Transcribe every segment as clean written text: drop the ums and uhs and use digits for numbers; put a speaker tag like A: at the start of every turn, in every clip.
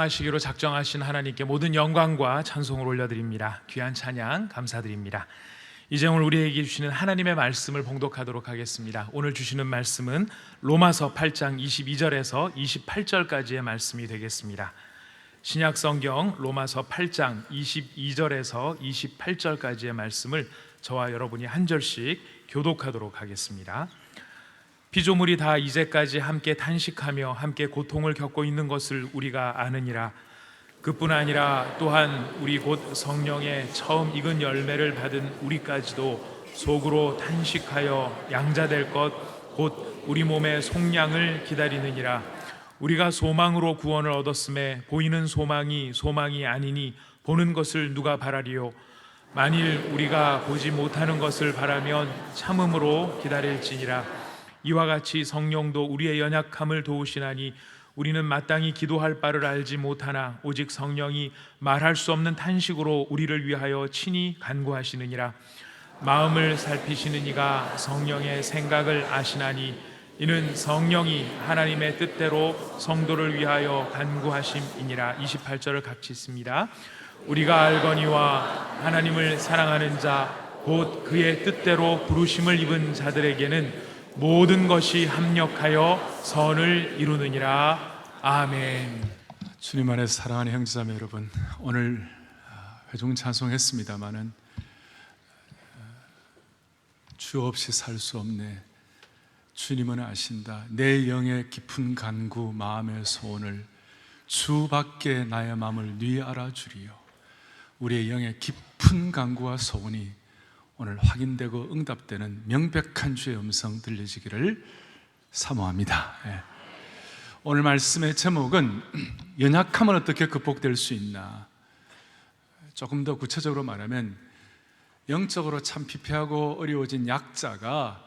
A: 사용하시기로 작정하신 하나님께 모든 영광과 찬송을 올려드립니다. 귀한 찬양 감사드립니다. 이제 오늘 우리에게 주시는 하나님의 말씀을 봉독하도록 하겠습니다. 오늘 주시는 말씀은 로마서 8장 22절에서 28절까지의 말씀이 되겠습니다. 신약성경 로마서 8장 22절에서 28절까지의 말씀을 저와 여러분이 한 절씩 교독하도록 하겠습니다. 피조물이 다 이제까지 함께 탄식하며 함께 고통을 겪고 있는 것을 우리가 아느니라. 그뿐 아니라 또한 우리 곧 성령의 처음 익은 열매를 받은 우리까지도 속으로 탄식하여 양자될 것 곧 우리 몸의 속량을 기다리느니라. 우리가 소망으로 구원을 얻었음에 보이는 소망이 아니니 보는 것을 누가 바라리요. 만일 우리가 보지 못하는 것을 바라면 참음으로 기다릴지니라. 이와 같이 성령도 우리의 연약함을 도우시나니 우리는 마땅히 기도할 바를 알지 못하나 오직 성령이 말할 수 없는 탄식으로 우리를 위하여 친히 간구하시느니라. 마음을 살피시는 이가 성령의 생각을 아시나니 이는 성령이 하나님의 뜻대로 성도를 위하여 간구하심이니라. 28절을 같이 읽습니다. 우리가 알거니와 하나님을 사랑하는 자 곧 그의 뜻대로 부르심을 입은 자들에게는 모든 것이 합력하여 선을 이루느니라. 아멘.
B: 주님 안에서 사랑하는 형제자매 여러분, 오늘 회중 찬송했습니다마는 주 없이 살 수 없네. 주님은 아신다. 내 영의 깊은 간구 마음의 소원을 주밖에 나의 마음을 네 알아주리요. 우리의 영의 깊은 간구와 소원이 오늘 확인되고 응답되는 명백한 주의 음성 들려지기를 사모합니다. 오늘 말씀의 제목은 연약함은 어떻게 극복될 수 있나. 조금 더 구체적으로 말하면 영적으로 참 피폐하고 어려워진 약자가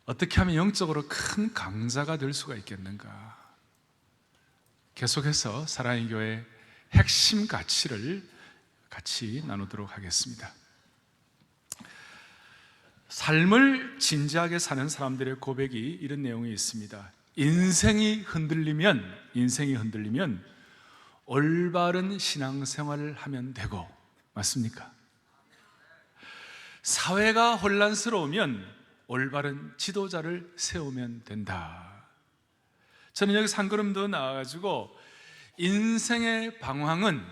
B: 어떻게 하면 영적으로 큰 강자가 될 수가 있겠는가. 계속해서 사랑의 교회의 핵심 가치를 같이 나누도록 하겠습니다. 삶을 진지하게 사는 사람들의 고백이 이런 내용이 있습니다. 인생이 흔들리면 올바른 신앙생활을 하면 되고, 맞습니까? 사회가 혼란스러우면 올바른 지도자를 세우면 된다. 저는 여기서 한 걸음 더 나아가지고 인생의 방황은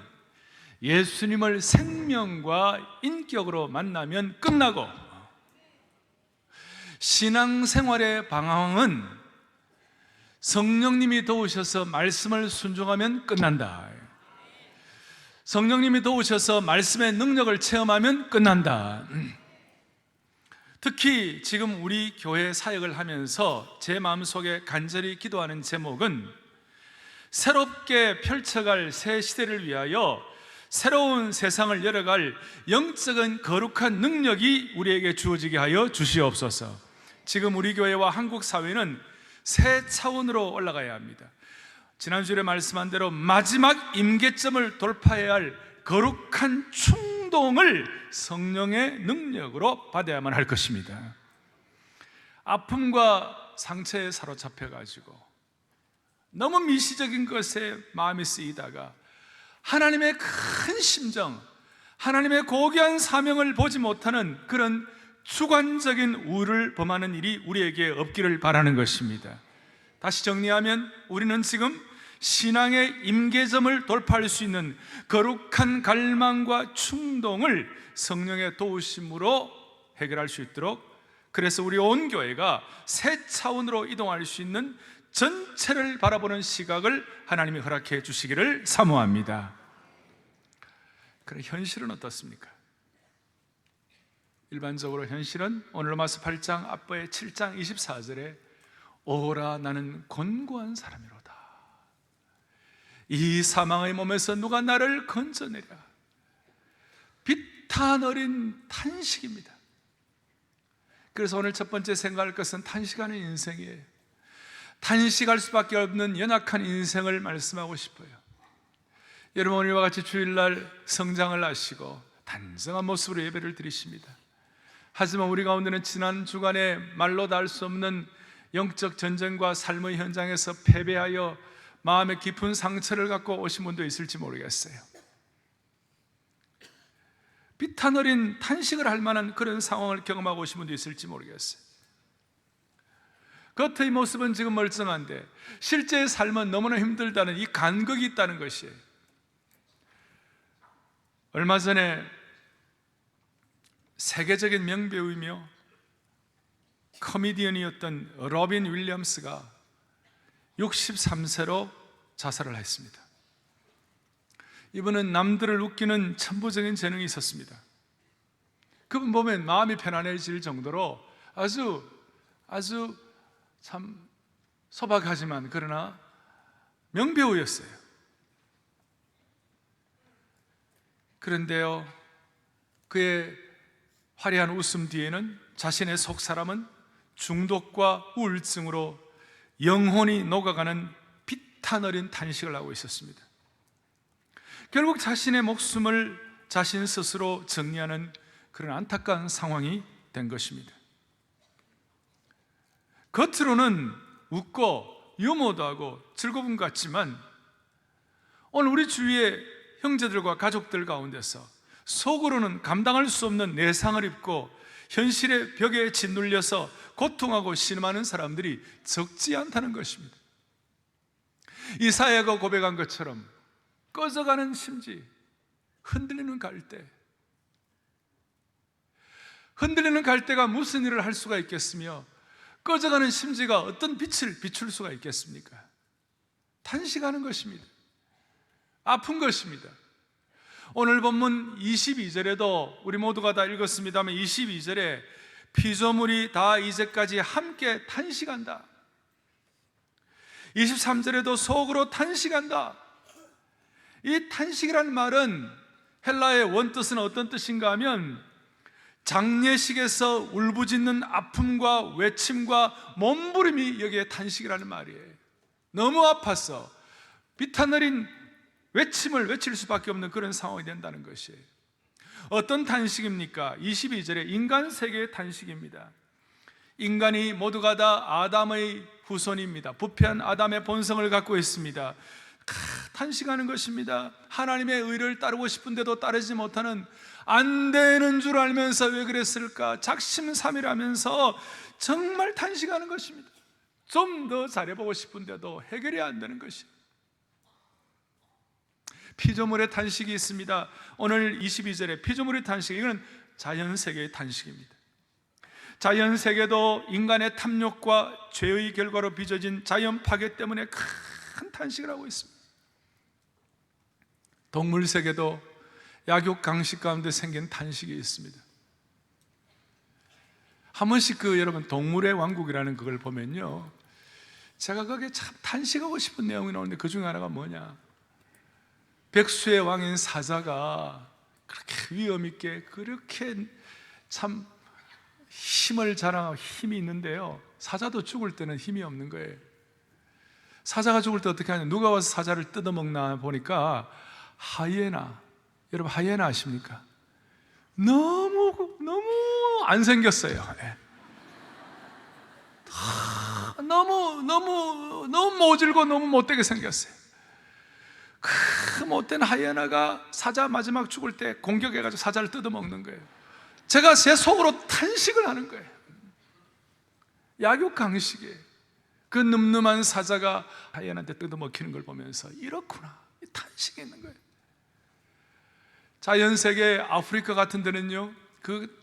B: 예수님을 생명과 인격으로 만나면 끝나고, 신앙생활의 방황은 성령님이 도우셔서 말씀을 순종하면 끝난다. 성령님이 도우셔서 말씀의 능력을 체험하면 끝난다. 특히 지금 우리 교회 사역을 하면서 제 마음속에 간절히 기도하는 제목은 새롭게 펼쳐갈 새 시대를 위하여 새로운 세상을 열어갈 영적인 거룩한 능력이 우리에게 주어지게 하여 주시옵소서. 지금 우리 교회와 한국 사회는 새 차원으로 올라가야 합니다. 지난주에 말씀한 대로 마지막 임계점을 돌파해야 할 거룩한 충동을 성령의 능력으로 받아야만 할 것입니다. 아픔과 상처에 사로잡혀가지고 너무 미시적인 것에 마음이 쓰이다가 하나님의 큰 심정, 하나님의 고귀한 사명을 보지 못하는 그런 주관적인 우를 범하는 일이 우리에게 없기를 바라는 것입니다. 다시 정리하면 우리는 지금 신앙의 임계점을 돌파할 수 있는 거룩한 갈망과 충동을 성령의 도우심으로 해결할 수 있도록, 그래서 우리 온 교회가 새 차원으로 이동할 수 있는 전체를 바라보는 시각을 하나님이 허락해 주시기를 사모합니다. 그럼 현실은 어떻습니까? 일반적으로 현실은 오늘 로마서 8장 앞부의 7장 24절에 오라 나는 곤고한 사람이로다. 이 사망의 몸에서 누가 나를 건져내랴. 비탄 어린 탄식입니다. 그래서 오늘 첫 번째 생각할 것은 탄식하는 인생이에요. 탄식할 수밖에 없는 연약한 인생을 말씀하고 싶어요. 여러분, 오늘과 같이 주일날 성장을 하시고 단정한 모습으로 예배를 드리십니다. 하지만 우리 가운데는 지난 주간에 말로 다 할 수 없는 영적 전쟁과 삶의 현장에서 패배하여 마음의 깊은 상처를 갖고 오신 분도 있을지 모르겠어요. 비탄 어린 탄식을 할 만한 그런 상황을 경험하고 오신 분도 있을지 모르겠어요. 겉의 모습은 지금 멀쩡한데 실제의 삶은 너무나 힘들다는 이 간극이 있다는 것이에요. 얼마 전에 세계적인 명배우이며 코미디언이었던 로빈 윌리엄스가 63세로 자살을 했습니다. 이분은 남들을 웃기는 천부적인 재능이 있었습니다. 그분 보면 마음이 편안해질 정도로 아주 참 소박하지만 그러나 명배우였어요. 그런데요, 그의 화려한 웃음 뒤에는 자신의 속 사람은 중독과 우울증으로 영혼이 녹아가는 비탄 어린 탄식을 하고 있었습니다. 결국 자신의 목숨을 자신 스스로 정리하는 그런 안타까운 상황이 된 것입니다. 겉으로는 웃고 유머도 하고 즐거운 것 같지만 오늘 우리 주위의 형제들과 가족들 가운데서 속으로는 감당할 수 없는 내상을 입고 현실의 벽에 짓눌려서 고통하고 신음하는 사람들이 적지 않다는 것입니다. 이사야가 고백한 것처럼 꺼져가는 심지, 흔들리는 갈대. 흔들리는 갈대가 무슨 일을 할 수가 있겠으며 꺼져가는 심지가 어떤 빛을 비출 수가 있겠습니까? 탄식하는 것입니다. 아픈 것입니다. 오늘 본문 22절에도 우리 모두가 다 읽었습니다만 22절에 피조물이 다 이제까지 함께 탄식한다. 23절에도 속으로 탄식한다. 이 탄식이라는 말은 헬라의 원뜻은 어떤 뜻인가 하면 장례식에서 울부짖는 아픔과 외침과 몸부림이 여기에 탄식이라는 말이에요. 너무 아파서 비탄 어린 외침을 외칠 수밖에 없는 그런 상황이 된다는 것이에요. 어떤 탄식입니까? 22절에 인간 세계의 탄식입니다. 인간이 모두가 다 아담의 후손입니다. 부패한 아담의 본성을 갖고 있습니다. 탄식하는 것입니다. 하나님의 의를 따르고 싶은데도 따르지 못하는, 안 되는 줄 알면서 왜 그랬을까 작심삼일하면서 정말 탄식하는 것입니다. 좀 더 잘해보고 싶은데도 해결이 안 되는 것입니다. 피조물의 탄식이 있습니다. 오늘 22절에 피조물의 탄식, 이건 자연세계의 탄식입니다. 자연세계도 인간의 탐욕과 죄의 결과로 빚어진 자연 파괴 때문에 큰 탄식을 하고 있습니다. 동물세계도 약육 강식 가운데 생긴 탄식이 있습니다. 한 번씩 여러분 동물의 왕국이라는 그걸 보면요, 제가 거기에 참 탄식하고 싶은 내용이 나오는데 그 중에 하나가 뭐냐, 백수의 왕인 사자가 그렇게 위험 있게 그렇게 참 힘을 자랑하고 힘이 있는데요, 사자도 죽을 때는 힘이 없는 거예요. 사자가 죽을 때 어떻게 하냐, 누가 와서 사자를 뜯어먹나 보니까 하이에나, 여러분 하이에나 아십니까? 너무 안 생겼어요. 너무 모질고 너무 못되게 생겼어요. 그 못된 하이에나가 사자 마지막 죽을 때 공격해가지고 사자를 뜯어먹는 거예요. 제가 제 속으로 탄식을 하는 거예요. 약육강식에 그 늠름한 사자가 하이에나한테 뜯어먹히는 걸 보면서 이렇구나, 탄식이 있는 거예요. 자연세계 아프리카 같은 데는요, 그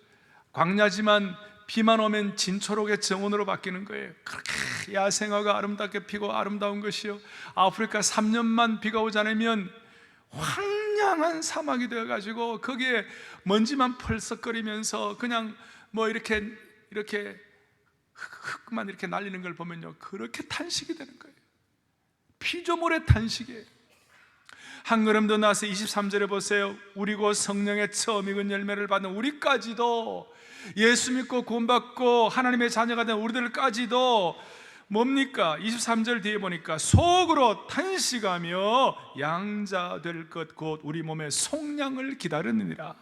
B: 광야지만 비만 오면 진초록의 정원으로 바뀌는 거예요. 그렇게 야생화가 아름답게 피고 아름다운 것이요, 아프리카 3년만 비가 오지 않으면 황량한 사막이 되어가지고 거기에 먼지만 펄썩거리면서 그냥 뭐 이렇게 흙만 이렇게 날리는 걸 보면요, 그렇게 탄식이 되는 거예요. 피조물의 탄식이에요. 한 걸음 더 나서 23절에 보세요. 우리 곧 성령의 처음 익은 열매를 받는 우리까지도, 예수 믿고 구원받고 하나님의 자녀가 된 우리들까지도 뭡니까? 23절 뒤에 보니까 속으로 탄식하며 양자 될 것 곧 우리 몸의 속량을 기다리느니라.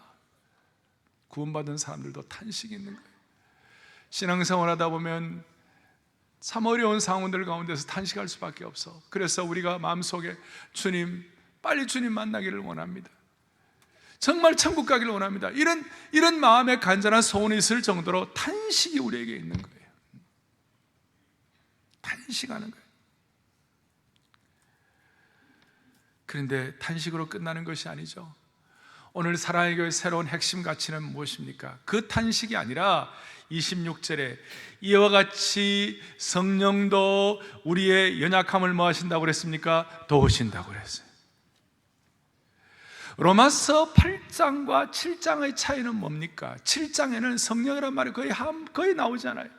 B: 구원받은 사람들도 탄식이 있는 거예요. 신앙생활 하다 보면 참 어려운 상황들 가운데서 탄식할 수밖에 없어. 그래서 우리가 마음속에 주님, 빨리 주님 만나기를 원합니다. 정말 천국 가기를 원합니다. 이런 마음의 간절한 소원이 있을 정도로 탄식이 우리에게 있는 거예요. 탄식하는 거예요. 그런데 탄식으로 끝나는 것이 아니죠. 오늘 사랑의 교회 새로운 핵심 가치는 무엇입니까? 그 탄식이 아니라 26절에 이와 같이 성령도 우리의 연약함을 뭐 하신다고 그랬습니까? 도우신다고 그랬어요. 로마서 8장과 7장의 차이는 뭡니까? 7장에는 성령이라는 말이 거의 나오지 않아요.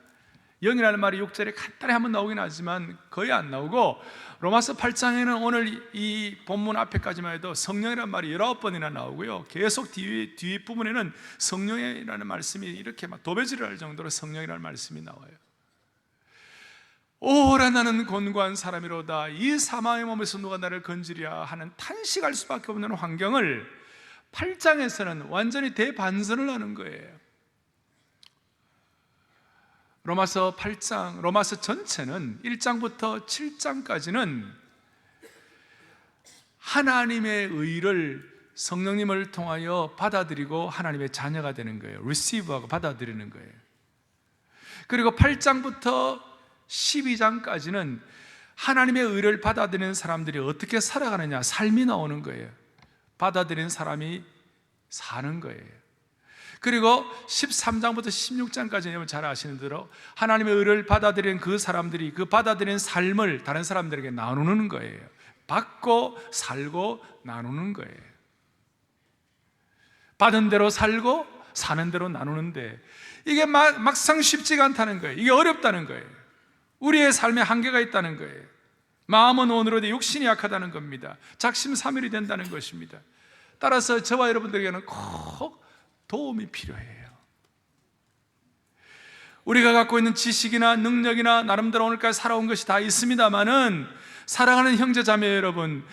B: 영이라는 말이 6절에 간단히 한번 나오긴 하지만 거의 안 나오고, 로마서 8장에는 오늘 이 본문 앞에까지만 해도 성령이라는 말이 19번이나 나오고요, 계속 뒷부분에는 성령이라는 말씀이 이렇게 막 도배질을 할 정도로 성령이라는 말씀이 나와요. 오라 나는 곤고한 사람이로다, 이 사망의 몸에서 누가 나를 건지랴 하는 탄식할 수밖에 없는 환경을 8장에서는 완전히 대반전을 하는 거예요. 로마서 8장, 로마서 전체는 1장부터 7장까지는 하나님의 의를 성령님을 통하여 받아들이고 하나님의 자녀가 되는 거예요. receive하고 받아들이는 거예요. 그리고 8장부터 12장까지는 하나님의 의를 받아들이는 사람들이 어떻게 살아가느냐, 삶이 나오는 거예요. 받아들이는 사람이 사는 거예요. 그리고 13장부터 16장까지 여러분 잘 아시는 대로 하나님의 의를 받아들이는 그 사람들이 그 받아들이는 삶을 다른 사람들에게 나누는 거예요. 받고 살고 나누는 거예요. 받은 대로 살고 사는 대로 나누는데 이게 막상 쉽지가 않다는 거예요. 이게 어렵다는 거예요. 우리의 삶에 한계가 있다는 거예요. 마음은 온으로되 육신이 약하다는 겁니다. 작심삼일이 된다는 것입니다. 따라서 저와 여러분들에게는 꼭 도움이 필요해요. 우리가 갖고 있는 지식이나 능력이나 나름대로 오늘까지 살아온 것이 다 있습니다마는, 사랑하는 형제자매 여러분,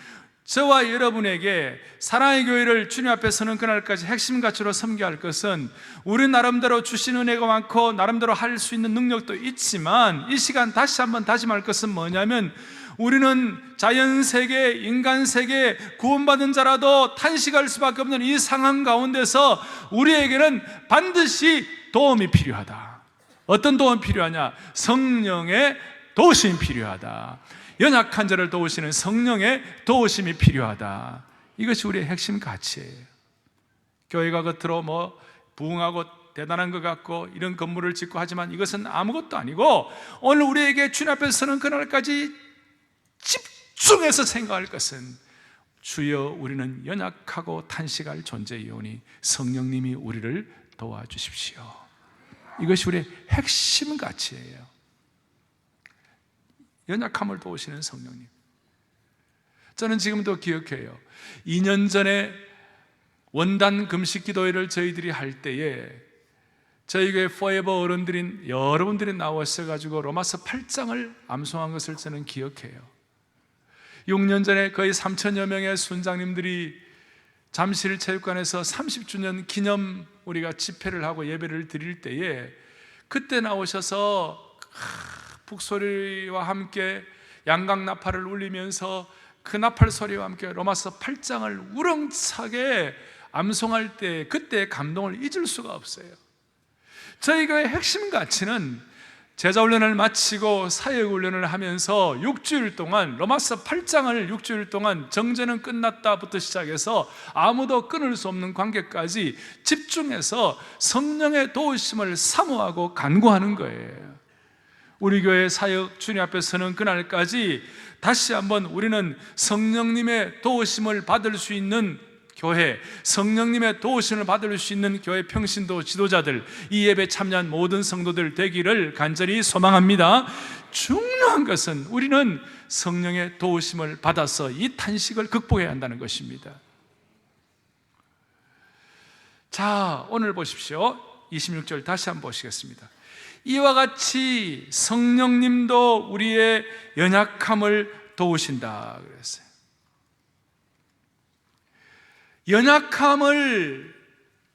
B: 저와 여러분에게 사랑의 교회를 주님 앞에 서는 그날까지 핵심 가치로 섬겨야 할 것은, 우리 나름대로 주신 은혜가 많고 나름대로 할 수 있는 능력도 있지만, 이 시간 다시 한번 다짐할 것은 뭐냐면, 우리는 자연세계, 인간세계, 구원받은 자라도 탄식할 수밖에 없는 이 상황 가운데서 우리에게는 반드시 도움이 필요하다. 어떤 도움이 필요하냐? 성령의 도우심이 필요하다. 연약한 자를 도우시는 성령의 도우심이 필요하다. 이것이 우리의 핵심 가치예요. 교회가 겉으로 부흥하고 대단한 것 같고 이런 건물을 짓고 하지만 이것은 아무것도 아니고, 오늘 우리에게 주님 앞에 서는 그날까지 집중해서 생각할 것은, 주여 우리는 연약하고 탄식할 존재이오니 성령님이 우리를 도와주십시오. 이것이 우리의 핵심 가치예요. 연약함을 도우시는 성령님. 저는 지금도 기억해요. 2년 전에 원단 금식 기도회를 저희들이 할 때에 저희 교회 포에버 어른들인 여러분들이 나오셔가지고 로마서 8장을 암송한 것을 저는 기억해요. 6년 전에 거의 3천여 명의 순장님들이 잠실 체육관에서 30주년 기념 우리가 집회를 하고 예배를 드릴 때에 그때 나오셔서 북소리와 함께 양각 나팔을 울리면서 그 나팔 소리와 함께 로마서 8장을 우렁차게 암송할 때 그때의 감동을 잊을 수가 없어요. 저희 교회의 핵심 가치는 제자훈련을 마치고 사역훈련을 하면서 6주일 동안 로마서 8장을 6주일 동안 정죄는 끝났다부터 시작해서 아무도 끊을 수 없는 관계까지 집중해서 성령의 도우심을 사모하고 간구하는 거예요. 우리 교회 사역 주님 앞에 서는 그날까지 다시 한번 우리는 성령님의 도우심을 받을 수 있는 교회, 성령님의 도우심을 받을 수 있는 교회 평신도 지도자들, 이 예배 참여한 모든 성도들 되기를 간절히 소망합니다. 중요한 것은 우리는 성령의 도우심을 받아서 이 탄식을 극복해야 한다는 것입니다. 자, 오늘 보십시오. 26절 다시 한번 보시겠습니다. 이와 같이 성령님도 우리의 연약함을 도우신다 그랬어요. 연약함을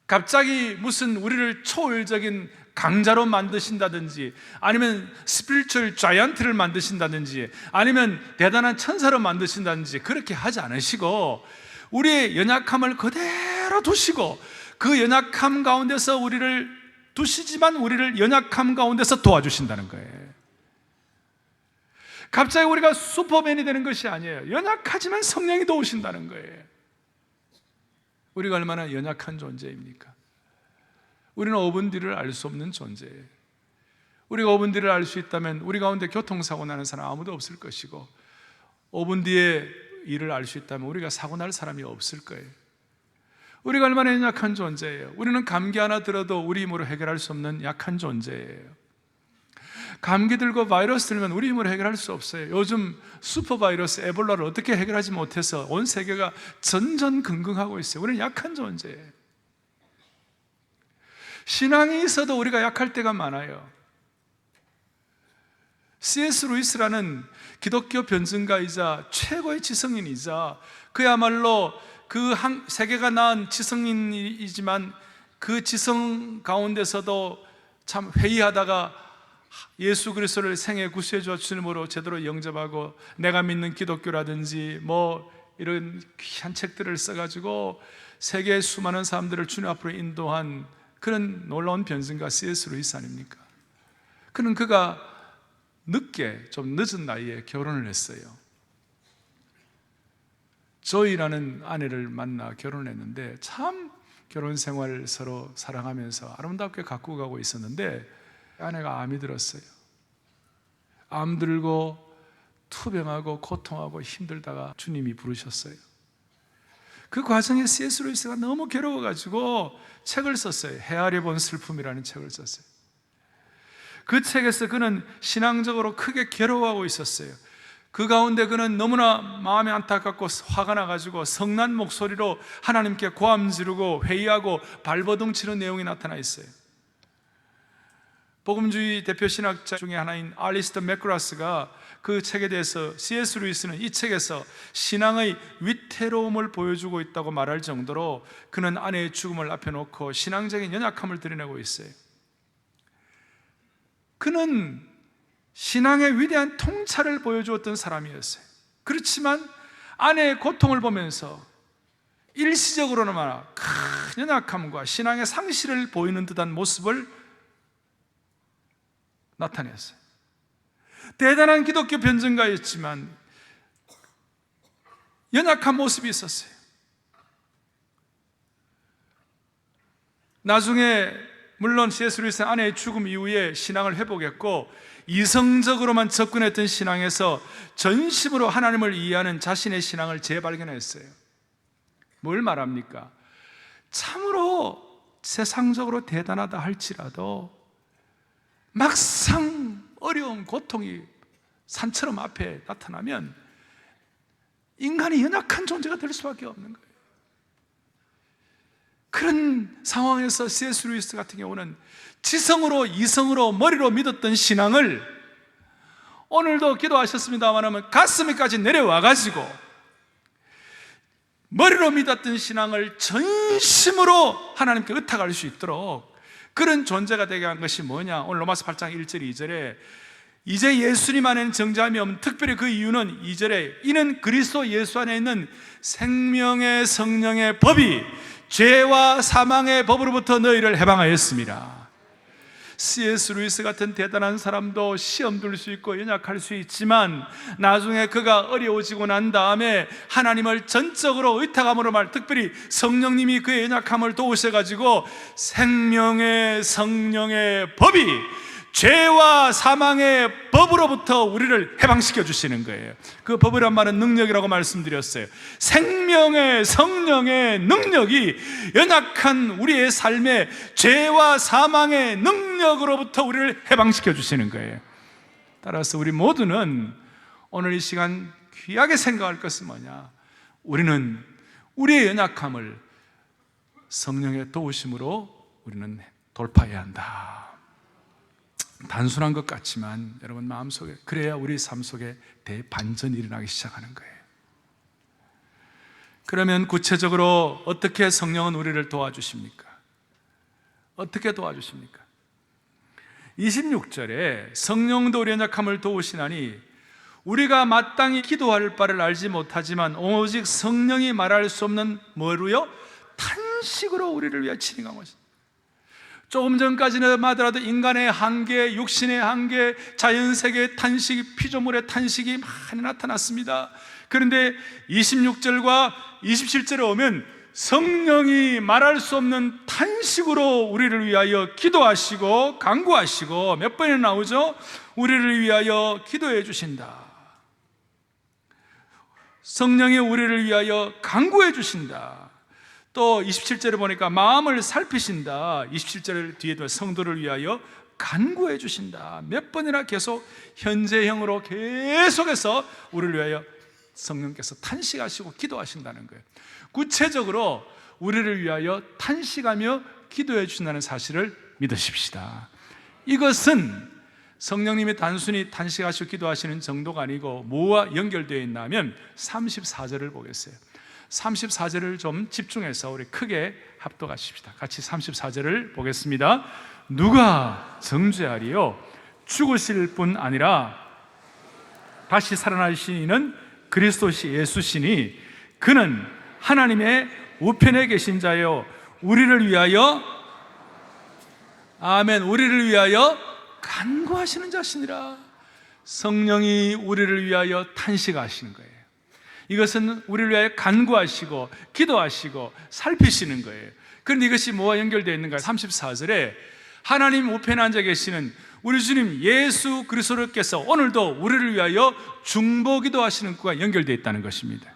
B: 갑자기 무슨 우리를 초월적인 강자로 만드신다든지, 아니면 스피리추얼 자이언트를 만드신다든지, 아니면 대단한 천사로 만드신다든지 그렇게 하지 않으시고 우리의 연약함을 그대로 두시고 그 연약함 가운데서 우리를 두시지만 우리를 연약함 가운데서 도와주신다는 거예요. 갑자기 우리가 슈퍼맨이 되는 것이 아니에요. 연약하지만 성령이 도우신다는 거예요. 우리가 얼마나 연약한 존재입니까? 우리는 5분 뒤를 알 수 없는 존재예요. 우리가 5분 뒤를 알 수 있다면 우리 가운데 교통사고 나는 사람 아무도 없을 것이고, 5분 뒤에 일을 알 수 있다면 우리가 사고 날 사람이 없을 거예요. 우리가 얼마나 연약한 존재예요. 우리는 감기 하나 들어도 우리 힘으로 해결할 수 없는 약한 존재예요. 감기 들고 바이러스 들면 우리 힘으로 해결할 수 없어요. 요즘 슈퍼바이러스 에볼라를 어떻게 해결하지 못해서 온 세계가 전전긍긍하고 있어요. 우리는 약한 존재예요. 신앙이 있어도 우리가 약할 때가 많아요. C.S. 루이스라는 기독교 변증가이자 최고의 지성인이자 그야말로 그 세계가 낳은 지성인이지만 그 지성 가운데서도 참 회의하다가 예수 그리스도를 생애 구주의 주님으로 제대로 영접하고 내가 믿는 기독교라든지 뭐 이런 귀한 책들을 써가지고 세계의 수많은 사람들을 주님 앞으로 인도한 그런 놀라운 변증가 C.S. 루이스 아닙니까? 그가 늦게, 좀 늦은 나이에 결혼을 했어요. 조이라는 아내를 만나 결혼을 했는데 참 결혼 생활을 서로 사랑하면서 아름답게 가꾸고 가고 있었는데 아내가 암이 들었어요. 암 들고 투병하고 고통하고 힘들다가 주님이 부르셨어요. 그 과정에 C.S. 루이스가 너무 괴로워가지고 책을 썼어요. 헤아려 본 슬픔이라는 책을 썼어요. 그 책에서 그는 신앙적으로 크게 괴로워하고 있었어요. 그 가운데 그는 너무나 마음이 안타깝고 화가 나가지고 성난 목소리로 하나님께 고함 지르고 회의하고 발버둥 치는 내용이 나타나 있어요. 복음주의 대표 신학자 중에 하나인 알리스터 맥그라스가 그 책에 대해서 C.S. 루이스는 이 책에서 신앙의 위태로움을 보여주고 있다고 말할 정도로 그는 아내의 죽음을 앞에 놓고 신앙적인 연약함을 드러내고 있어요. 그는 신앙의 위대한 통찰을 보여주었던 사람이었어요. 그렇지만 아내의 고통을 보면서 일시적으로나마 큰 연약함과 신앙의 상실을 보이는 듯한 모습을 나타냈어요. 대단한 기독교 변증가였지만 연약한 모습이 있었어요. 나중에 물론 C.S. 루이스는 아내의 죽음 이후에 신앙을 회복했고 이성적으로만 접근했던 신앙에서 전심으로 하나님을 이해하는 자신의 신앙을 재발견했어요. 뭘 말합니까? 참으로 세상적으로 대단하다 할지라도 막상 어려움, 고통이 산처럼 앞에 나타나면 인간이 연약한 존재가 될 수밖에 없는 거예요. 그런 상황에서 C.S. 루이스 같은 경우는 지성으로, 이성으로, 머리로 믿었던 신앙을 오늘도 기도하셨습니다만 가슴에까지 내려와가지고 머리로 믿었던 신앙을 전심으로 하나님께 의탁할 수 있도록 그런 존재가 되게 한 것이 뭐냐? 오늘 로마서 8장 1절 2절에 이제 예수님 안에는 정죄함이 없는, 특별히 그 이유는 2절에 이는 그리스도 예수 안에 있는 생명의 성령의 법이 죄와 사망의 법으로부터 너희를 해방하였습니다. C.S. 루이스 같은 대단한 사람도 시험 둘 수 있고 연약할 수 있지만 나중에 그가 어려워지고 난 다음에 하나님을 전적으로 의탁함으로 특별히 성령님이 그의 연약함을 도우셔가지고 생명의 성령의 법이 죄와 사망의 법으로부터 우리를 해방시켜 주시는 거예요. 그 법이란 말은 능력이라고 말씀드렸어요. 생명의 성령의 능력이 연약한 우리의 삶에 죄와 사망의 능력으로부터 우리를 해방시켜 주시는 거예요. 따라서 우리 모두는 오늘 이 시간 귀하게 생각할 것은 뭐냐? 우리는 우리의 연약함을 성령의 도우심으로 우리는 돌파해야 한다. 단순한 것 같지만 여러분 마음속에, 그래야 우리 삶 속에 대반전이 일어나기 시작하는 거예요. 그러면 구체적으로 어떻게 성령은 우리를 도와주십니까? 어떻게 도와주십니까? 26절에 성령도 우리의 연약함을 도우시나니 우리가 마땅히 기도할 바를 알지 못하지만 오직 성령이 말할 수 없는 뭐로요? 탄식으로 우리를 위하여 친히 강구하신다. 조금 전까지는 하더라도 인간의 한계, 육신의 한계, 자연세계의 탄식이, 피조물의 탄식이 많이 나타났습니다. 그런데 26절과 27절에 오면 성령이 말할 수 없는 탄식으로 우리를 위하여 기도하시고 간구하시고, 몇 번이나 나오죠? 우리를 위하여 기도해 주신다. 성령이 우리를 위하여 간구해 주신다. 또 27절에 보니까 마음을 살피신다. 27절 뒤에도 성도를 위하여 간구해 주신다. 몇 번이나 계속 현재형으로 계속해서 우리를 위하여 성령께서 탄식하시고 기도하신다는 거예요. 구체적으로 우리를 위하여 탄식하며 기도해 주신다는 사실을 믿으십시다. 이것은 성령님이 단순히 탄식하시고 기도하시는 정도가 아니고 뭐와 연결되어 있냐면 34절을 보겠어요. 34절을 좀 집중해서 우리 크게 합독하십시다. 같이 34절을 보겠습니다. 누가 정죄하리요? 죽으실 뿐 아니라 다시 살아나시는 그리스도 예수시니 그는 하나님의 우편에 계신 자요 우리를 위하여, 아멘, 우리를 위하여 간구하시는 자시니라. 성령이 우리를 위하여 탄식하시는 거예요. 이것은 우리를 위하여 간구하시고 기도하시고 살피시는 거예요. 그런데 이것이 뭐와 연결되어 있는가? 34절에 하나님 우편에 앉아 계시는 우리 주님 예수 그리스도께서 오늘도 우리를 위하여 중보기도 하시는 것과 연결되어 있다는 것입니다.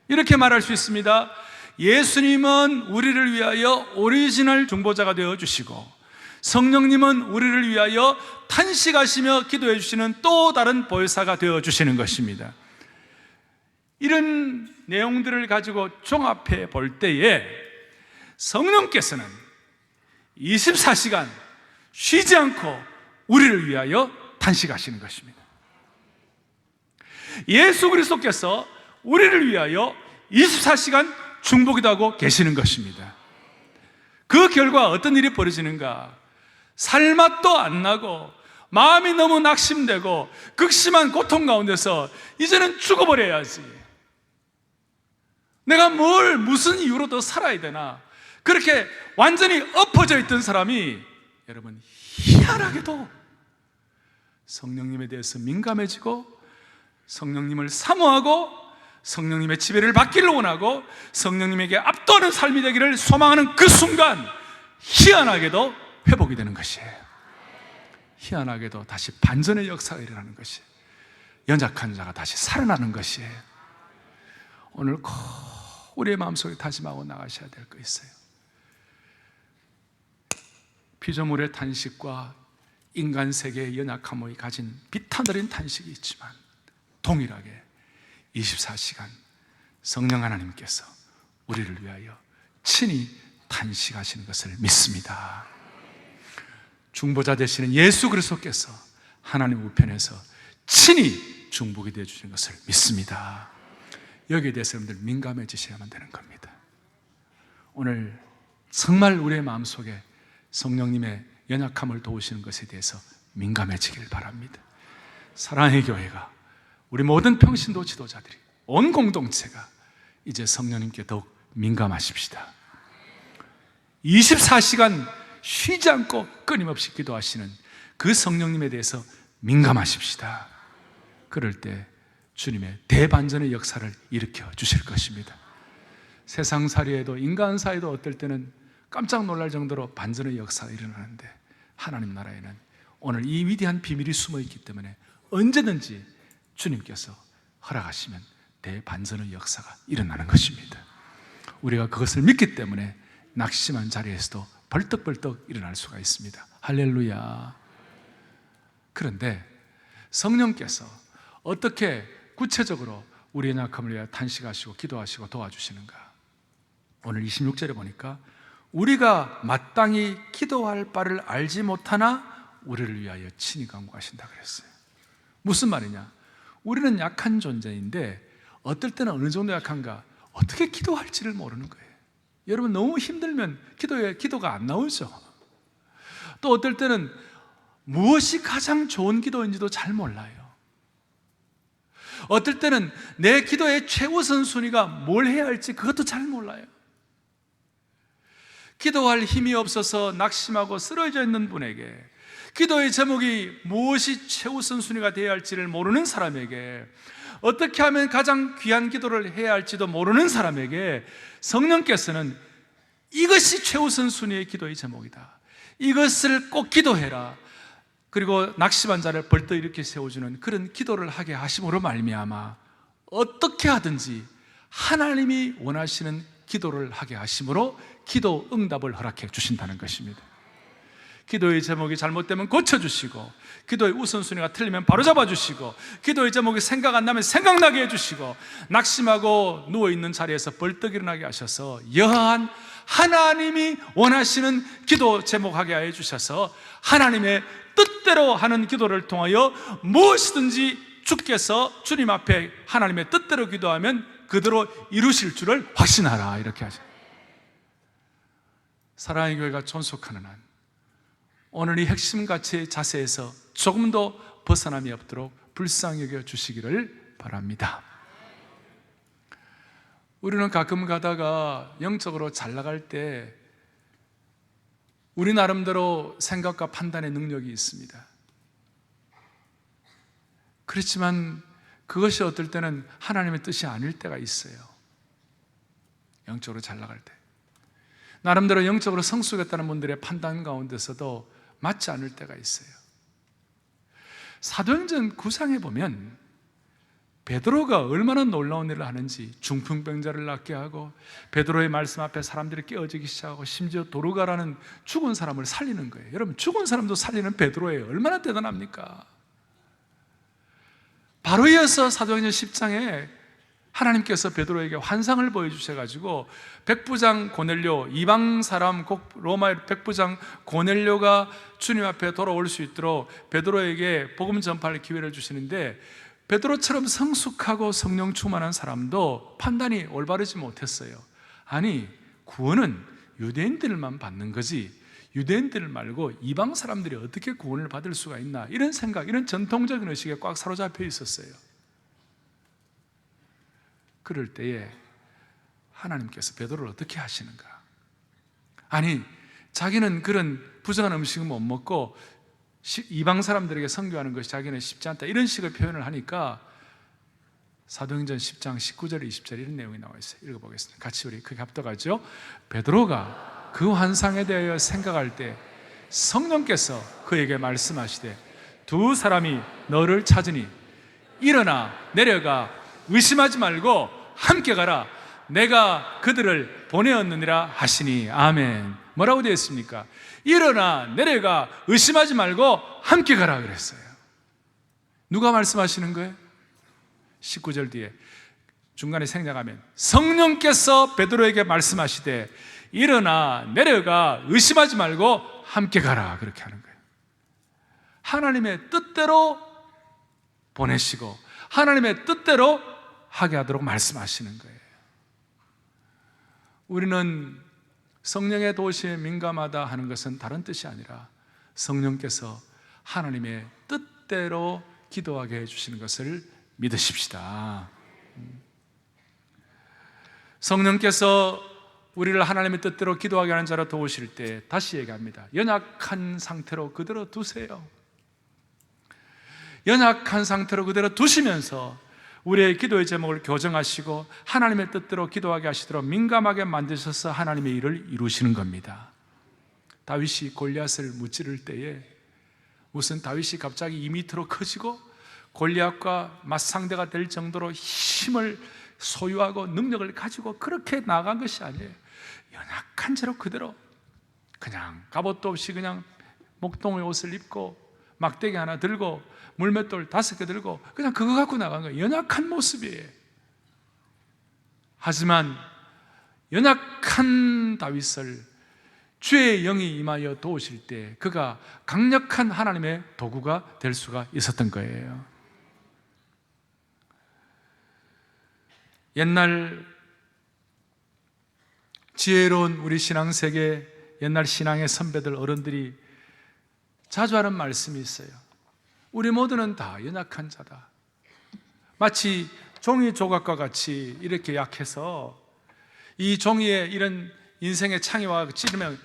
B: 이렇게 말할 수 있습니다. 예수님은 우리를 위하여 오리지널 중보자가 되어주시고 성령님은 우리를 위하여 탄식하시며 기도해 주시는 또 다른 보혜사가 되어주시는 것입니다. 이런 내용들을 가지고 종합해 볼 때에 성령께서는 24시간 쉬지 않고 우리를 위하여 탄식하시는 것입니다. 예수 그리스도께서 우리를 위하여 24시간 중보기도 하고 계시는 것입니다. 그 결과 어떤 일이 벌어지는가? 살맛도 안 나고 마음이 너무 낙심되고 극심한 고통 가운데서 이제는 죽어버려야지, 내가 무슨 이유로 더 살아야 되나, 그렇게 완전히 엎어져 있던 사람이 여러분 희한하게도 성령님에 대해서 민감해지고 성령님을 사모하고 성령님의 지배를 받기를 원하고 성령님에게 압도하는 삶이 되기를 소망하는 그 순간 희한하게도 회복이 되는 것이에요. 희한하게도 다시 반전의 역사가 일어나는 것이에요. 연약한 자가 다시 살아나는 것이에요. 오늘 꼭 우리의 마음속에 다짐하고 나가셔야 될 거 있어요. 피조물의 탄식과 인간 세계의 연약함이 가진 비탄어린 탄식이 있지만 동일하게 24시간 성령 하나님께서 우리를 위하여 친히 탄식하시는 것을 믿습니다. 중보자 되시는 예수 그리스도께서 하나님 우편에서 친히 중보게 되어 주시는 것을 믿습니다. 여기에 대해서 여러분들 민감해지셔야만 되는 겁니다. 오늘 정말 우리의 마음속에 성령님의 연약함을 도우시는 것에 대해서 민감해지길 바랍니다. 사랑의 교회가, 우리 모든 평신도 지도자들이, 온 공동체가 이제 성령님께 더욱 민감하십시다. 24시간 쉬지 않고 끊임없이 기도하시는 그 성령님에 대해서 민감하십시다. 그럴 때 주님의 대반전의 역사를 일으켜 주실 것입니다. 세상살이에도 인간 사이도 어떨 때는 깜짝 놀랄 정도로 반전의 역사가 일어나는데 하나님 나라에는 오늘 이 위대한 비밀이 숨어 있기 때문에 언제든지 주님께서 허락하시면 대반전의 역사가 일어나는 것입니다. 우리가 그것을 믿기 때문에 낙심한 자리에서도 벌떡벌떡 일어날 수가 있습니다. 할렐루야. 그런데 성령께서 어떻게 구체적으로 우리의 약함을 위하여 탄식하시고 기도하시고 도와주시는가? 오늘 26절에 보니까 우리가 마땅히 기도할 바를 알지 못하나 우리를 위하여 친히 간구하신다 그랬어요. 무슨 말이냐? 우리는 약한 존재인데 어떨 때는 어느 정도 약한가? 어떻게 기도할지를 모르는 거예요. 여러분 너무 힘들면 기도가 안 나오죠. 또 어떨 때는 무엇이 가장 좋은 기도인지도 잘 몰라요. 어떨 때는 내 기도의 최우선 순위가 뭘 해야 할지 그것도 잘 몰라요. 기도할 힘이 없어서 낙심하고 쓰러져 있는 분에게, 기도의 제목이 무엇이 최우선 순위가 되어야 할지를 모르는 사람에게, 어떻게 하면 가장 귀한 기도를 해야 할지도 모르는 사람에게 성령께서는 이것이 최우선 순위의 기도의 제목이다, 이것을 꼭 기도해라, 그리고 낙심한 자를 벌떡 일으켜 세워주는 그런 기도를 하게 하심으로 말미암아 어떻게 하든지 하나님이 원하시는 기도를 하게 하심으로 기도 응답을 허락해 주신다는 것입니다. 기도의 제목이 잘못되면 고쳐주시고, 기도의 우선순위가 틀리면 바로잡아 주시고, 기도의 제목이 생각 안 나면 생각나게 해주시고, 낙심하고 누워있는 자리에서 벌떡 일어나게 하셔서 여한 하나님이 원하시는 기도 제목하게 해주셔서 하나님의 뜻대로 하는 기도를 통하여 무엇이든지 주께서 주님 앞에 하나님의 뜻대로 기도하면 그대로 이루실 줄을 확신하라, 이렇게 하죠. 사랑의 교회가 존속하는 한 오늘 이 핵심 가치의 자세에서 조금도 벗어남이 없도록 불쌍히 여겨 주시기를 바랍니다. 우리는 가끔 가다가 영적으로 잘 나갈 때 우리 나름대로 생각과 판단의 능력이 있습니다. 그렇지만 그것이 어떨 때는 하나님의 뜻이 아닐 때가 있어요. 영적으로 잘 나갈 때 나름대로 영적으로 성숙했다는 분들의 판단 가운데서도 맞지 않을 때가 있어요. 사도행전 9장에 보면 베드로가 얼마나 놀라운 일을 하는지, 중풍병자를 낫게 하고 베드로의 말씀 앞에 사람들이 깨어지기 시작하고 심지어 도르가라는 죽은 사람을 살리는 거예요. 여러분, 죽은 사람도 살리는 베드로예요. 얼마나 대단합니까? 바로 이어서 사도행전 10장에 하나님께서 베드로에게 환상을 보여주셔가지고 백부장 고넬료, 이방 사람 로마의 백부장 고넬료가 주님 앞에 돌아올 수 있도록 베드로에게 복음 전파할 기회를 주시는데, 베드로처럼 성숙하고 성령 충만한 사람도 판단이 올바르지 못했어요. 아니, 구원은 유대인들만 받는 거지 유대인들 말고 이방 사람들이 어떻게 구원을 받을 수가 있나, 이런 생각, 이런 전통적인 의식에 꽉 사로잡혀 있었어요. 그럴 때에 하나님께서 베드로를 어떻게 하시는가? 아니, 자기는 그런 부정한 음식은 못 먹고 이방 사람들에게 선교하는 것이 자기는 쉽지 않다, 이런 식의 표현을 하니까 사도행전 10장 19절 20절 이런 내용이 나와 있어요. 읽어보겠습니다. 같이 우리 크게 합독하죠. 베드로가 그 환상에 대하여 생각할 때 성령께서 그에게 말씀하시되 두 사람이 너를 찾으니 일어나 내려가 의심하지 말고 함께 가라, 내가 그들을 보내었느니라 하시니. 아멘. 뭐라고 되어 있습니까? 일어나 내려가 의심하지 말고 함께 가라 그랬어요. 누가 말씀하시는 거예요? 19절 뒤에 중간에 생략하면 성령께서 베드로에게 말씀하시되 일어나 내려가 의심하지 말고 함께 가라, 그렇게 하는 거예요. 하나님의 뜻대로 보내시고 하나님의 뜻대로 하게 하도록 말씀하시는 거예요. 우리는 성령의 도시에 민감하다 하는 것은 다른 뜻이 아니라 성령께서 하나님의 뜻대로 기도하게 해주시는 것을 믿으십시다. 성령께서 우리를 하나님의 뜻대로 기도하게 하는 자로 도우실 때, 다시 얘기합니다, 연약한 상태로 그대로 두세요. 연약한 상태로 그대로 두시면서 우리의 기도의 제목을 교정하시고 하나님의 뜻대로 기도하게 하시도록 민감하게 만드셔서 하나님의 일을 이루시는 겁니다. 다윗이 골리앗을 무찌를 때에 우선 다윗이 갑자기 2m로 커지고 골리앗과 맞상대가 될 정도로 힘을 소유하고 능력을 가지고 그렇게 나아간 것이 아니에요. 연약한 채로 그대로 그냥 갑옷도 없이 그냥 목동의 옷을 입고 막대기 하나 들고 물맷돌 5개 들고 그냥 그거 갖고 나간 거예요. 연약한 모습이에요. 하지만 연약한 다윗을 주의 영이 임하여 도우실 때 그가 강력한 하나님의 도구가 될 수가 있었던 거예요. 옛날 지혜로운 우리 신앙세계, 옛날 신앙의 선배들, 어른들이 자주 하는 말씀이 있어요. 우리 모두는 다 연약한 자다. 마치 종이 조각과 같이 이렇게 약해서 이 종이에 이런 인생의 창이와 찌르면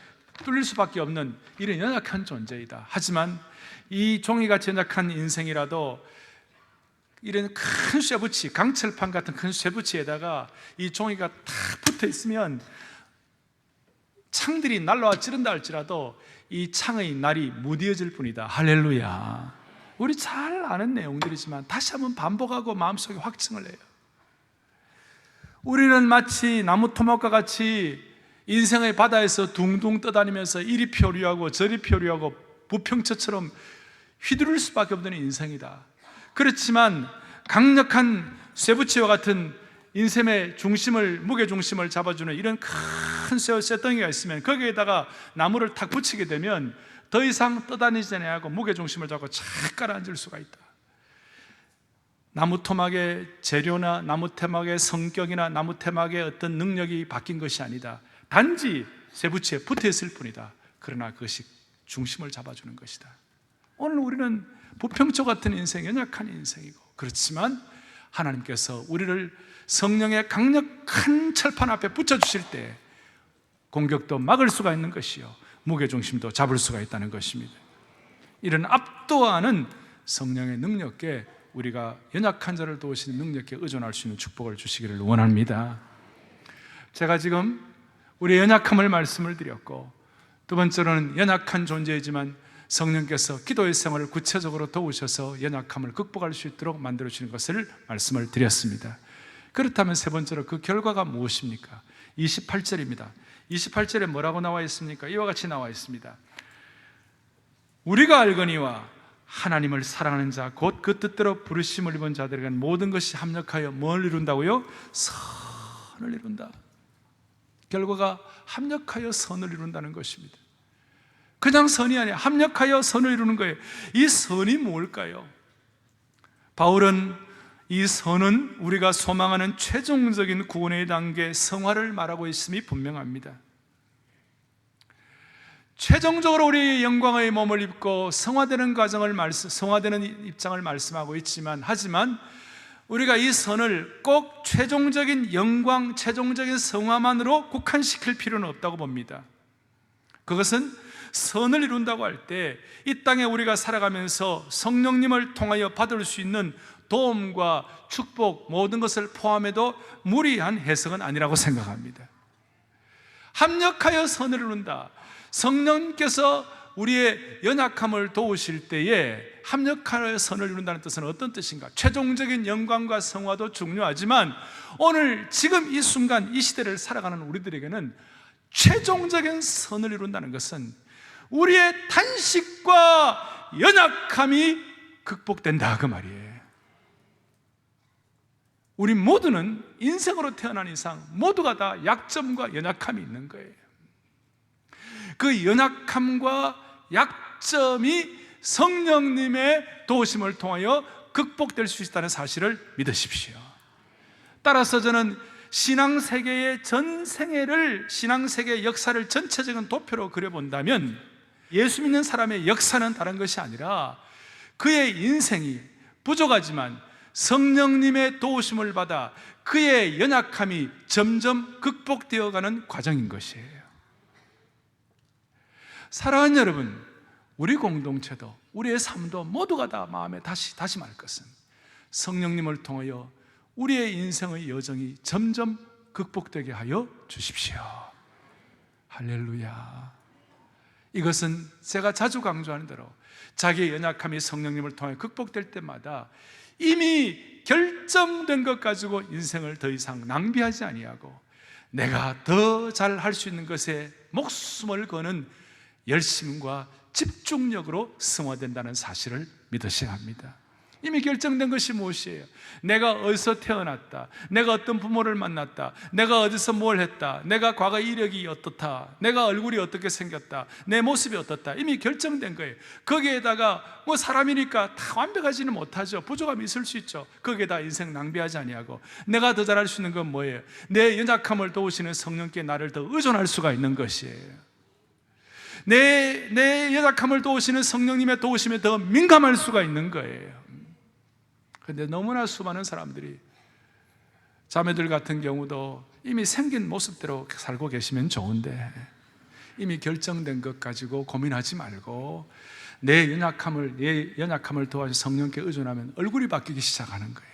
B: 뚫릴 수밖에 없는 이런 연약한 존재이다. 하지만 이 종이같이 연약한 인생이라도 이런 큰 쇠붙이, 강철판 같은 큰 쇠붙이에다가 이 종이가 탁 붙어 있으면 창들이 날라와 찌른다 할지라도 이 창의 날이 무뎌질 뿐이다. 할렐루야. 우리 잘 아는 내용들이지만 다시 한번 반복하고 마음속에 확증을 해요. 우리는 마치 나무 토막과 같이 인생의 바다에서 둥둥 떠다니면서 이리 표류하고 저리 표류하고 부평처처럼 휘두를 수밖에 없는 인생이다. 그렇지만 강력한 쇠붙이와 같은 인생의 중심을, 무게 중심을 잡아주는 이런 큰 쇠덩이가 있으면 거기에다가 나무를 탁 붙이게 되면 더 이상 떠다니지 않고 무게 중심을 잡고 착 가라앉을 수가 있다. 나무 토막의 재료나 나무 토막의 성격이나 나무 토막의 어떤 능력이 바뀐 것이 아니다. 단지 쇠붙이에 붙어 있을 뿐이다. 그러나 그것이 중심을 잡아주는 것이다. 오늘 우리는 부평초 같은 인생, 연약한 인생이고, 그렇지만 하나님께서 우리를 성령의 강력한 철판 앞에 붙여주실 때 공격도 막을 수가 있는 것이요, 무게중심도 잡을 수가 있다는 것입니다. 이런 압도하는 성령의 능력에 우리가 연약한 자를 도우시는 능력에 의존할 수 있는 축복을 주시기를 원합니다. 제가 지금 우리의 연약함을 말씀을 드렸고, 두 번째로는 연약한 존재이지만 성령께서 기도의 생활을 구체적으로 도우셔서 연약함을 극복할 수 있도록 만들어주시는 것을 말씀을 드렸습니다. 그렇다면 세 번째로 그 결과가 무엇입니까? 28절입니다. 28절에 뭐라고 나와 있습니까? 이와 같이 나와 있습니다. 우리가 알거니와 하나님을 사랑하는 자, 곧 그 뜻대로 부르심을 입은 자들에게는 모든 것이 합력하여 뭘 이룬다고요? 선을 이룬다. 결과가 합력하여 선을 이룬다는 것입니다. 그냥 선이 아니라 합력하여 선을 이루는 거예요. 이 선이 뭘까요? 바울은 이 선은 우리가 소망하는 최종적인 구원의 단계 성화를 말하고 있음이 분명합니다. 최종적으로 우리의 영광의 몸을 입고 성화되는 과정을 성화되는 입장을 말씀하고 있지만, 하지만 우리가 이 선을 꼭 최종적인 영광, 최종적인 성화만으로 국한시킬 필요는 없다고 봅니다. 그것은 선을 이룬다고 할 때 이 땅에 우리가 살아가면서 성령님을 통하여 받을 수 있는 도움과 축복, 모든 것을 포함해도 무리한 해석은 아니라고 생각합니다. 합력하여 선을 이룬다. 성령께서 우리의 연약함을 도우실 때에 합력하여 선을 이룬다는 뜻은 어떤 뜻인가? 최종적인 영광과 성화도 중요하지만 오늘 지금 이 순간 이 시대를 살아가는 우리들에게는 최종적인 선을 이룬다는 것은 우리의 탄식과 연약함이 극복된다, 그 말이에요. 우리 모두는 인생으로 태어난 이상 모두가 다 약점과 연약함이 있는 거예요. 그 연약함과 약점이 성령님의 도우심을 통하여 극복될 수 있다는 사실을 믿으십시오. 따라서 저는 신앙세계의 전 생애를, 신앙세계의 역사를 전체적인 도표로 그려본다면 예수 믿는 사람의 역사는 다른 것이 아니라 그의 인생이 부족하지만 성령님의 도우심을 받아 그의 연약함이 점점 극복되어가는 과정인 것이에요. 사랑하는 여러분, 우리 공동체도 우리의 삶도 모두가 다 마음에 다짐할 것은 성령님을 통하여 우리의 인생의 여정이 점점 극복되게 하여 주십시오. 할렐루야. 이것은 제가 자주 강조하는 대로 자기의 연약함이 성령님을 통해 극복될 때마다 이미 결정된 것 가지고 인생을 더 이상 낭비하지 아니하고 내가 더 잘 할 수 있는 것에 목숨을 거는 열심과 집중력으로 승화된다는 사실을 믿으셔야 합니다. 이미 결정된 것이 무엇이에요? 내가 어디서 태어났다, 내가 어떤 부모를 만났다, 내가 어디서 뭘 했다, 내가 과거 이력이 어떻다, 내가 얼굴이 어떻게 생겼다, 내 모습이 어떻다, 이미 결정된 거예요. 거기에다가 뭐 사람이니까 다 완벽하지는 못하죠. 부족함이 있을 수 있죠. 거기에다 인생 낭비하지 아니하고 내가 더 잘할 수 있는 건 뭐예요? 내 연약함을 도우시는 성령께 나를 더 의존할 수가 있는 것이에요. 내 연약함을 도우시는 성령님의 도우심에 더 민감할 수가 있는 거예요. 그런데 너무나 수많은 사람들이, 자매들 같은 경우도 이미 생긴 모습대로 살고 계시면 좋은데 이미 결정된 것 가지고 고민하지 말고 내 연약함을 도와서 성령께 의존하면 얼굴이 바뀌기 시작하는 거예요.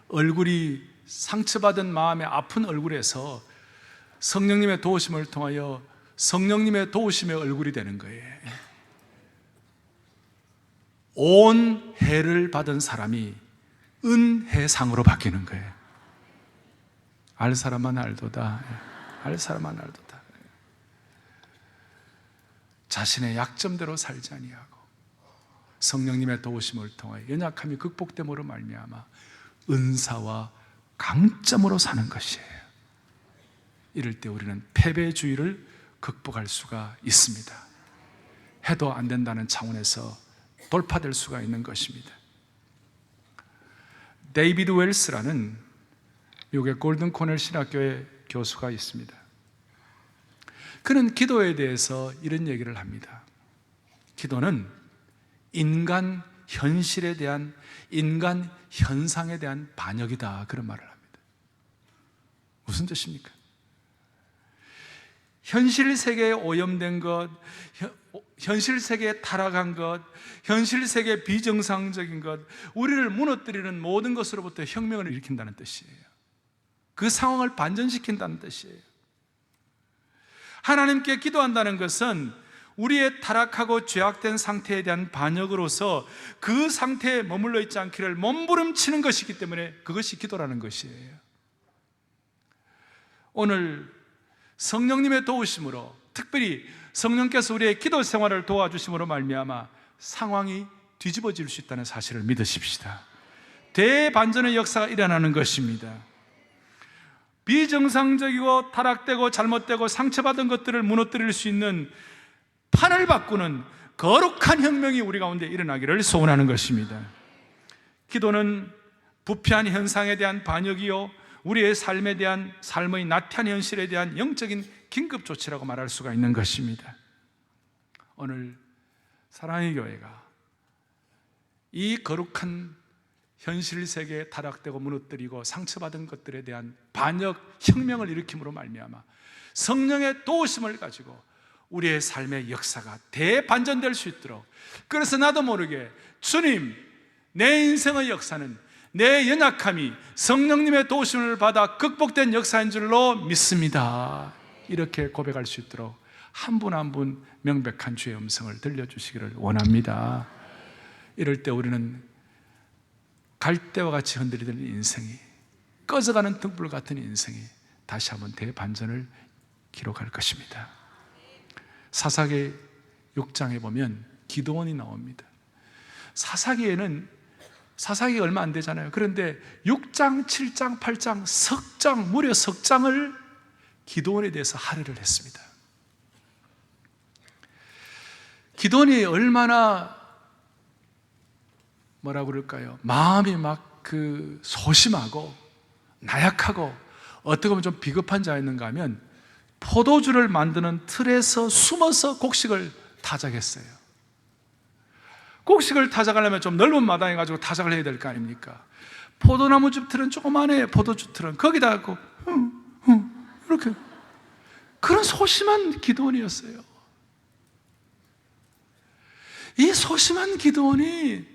B: 얼굴이 상처받은 마음의 아픈 얼굴에서 성령님의 도우심을 통하여 성령님의 도우심의 얼굴이 되는 거예요. 온 해를 받은 사람이 은혜상으로 바뀌는 거예요. 알 사람만 알도다. 알 사람만 알도다. 자신의 약점대로 살지 아니하고 성령님의 도우심을 통하여 연약함이 극복됨으로 말미암아 은사와 강점으로 사는 것이에요. 이럴 때 우리는 패배주의를 극복할 수가 있습니다. 해도 안 된다는 차원에서 돌파될 수가 있는 것입니다. 데이비드 웰스라는 미국의 골든 코넬 신학교의 교수가 있습니다. 그는 기도에 대해서 이런 얘기를 합니다. 기도는 인간 현실에 대한, 인간 현상에 대한 반역이다, 그런 말을 합니다. 무슨 뜻입니까? 현실 세계에 오염된 것, 현실 세계에 타락한 것, 현실 세계에 비정상적인 것, 우리를 무너뜨리는 모든 것으로부터 혁명을 일으킨다는 뜻이에요. 그 상황을 반전시킨다는 뜻이에요. 하나님께 기도한다는 것은 우리의 타락하고 죄악된 상태에 대한 반역으로서 그 상태에 머물러 있지 않기를 몸부림치는 것이기 때문에 그것이 기도라는 것이에요. 오늘 성령님의 도우심으로, 특별히 성령께서 우리의 기도 생활을 도와주심으로 말미암아 상황이 뒤집어질 수 있다는 사실을 믿으십시다. 대반전의 역사가 일어나는 것입니다. 비정상적이고 타락되고 잘못되고 상처받은 것들을 무너뜨릴 수 있는 판을 바꾸는 거룩한 혁명이 우리 가운데 일어나기를 소원하는 것입니다. 기도는 부패한 현상에 대한 반역이요, 우리의 삶에 대한, 삶의 나태한 현실에 대한 영적인 긴급 조치라고 말할 수가 있는 것입니다. 오늘 사랑의 교회가 이 거룩한 현실 세계에 타락되고 무너뜨리고 상처받은 것들에 대한 반역 혁명을 일으킴으로 말미암아 성령의 도우심을 가지고 우리의 삶의 역사가 대반전될 수 있도록, 그래서 나도 모르게 주님, 내 인생의 역사는 내 연약함이 성령님의 도우심을 받아 극복된 역사인 줄로 믿습니다, 이렇게 고백할 수 있도록 한 분 한 분 명백한 주의 음성을 들려주시기를 원합니다. 이럴 때 우리는 갈대와 같이 흔들리는 인생이, 꺼져가는 등불 같은 인생이 다시 한번 대반전을 기록할 것입니다. 사사기 6장에 보면 기드온이 나옵니다. 사사기가 얼마 안 되잖아요. 그런데 6장, 7장, 8장, 석장, 무려 석장을 기드온에 대해서 할애를 했습니다. 기드온이 얼마나 뭐라고 그럴까요? 마음이 막 소심하고 나약하고 어떻게 보면 좀 비겁한 자였는가 하면 포도주를 만드는 틀에서 숨어서 곡식을 타작했어요. 곡식을 타작하려면 좀 넓은 마당에 가지고 타작을 해야 될 거 아닙니까? 포도나무즙 틀은 조그만해, 포도주 틀은 거기다 갖고 이렇게, 그런 소심한 기드온이었어요. 이 소심한 기드온이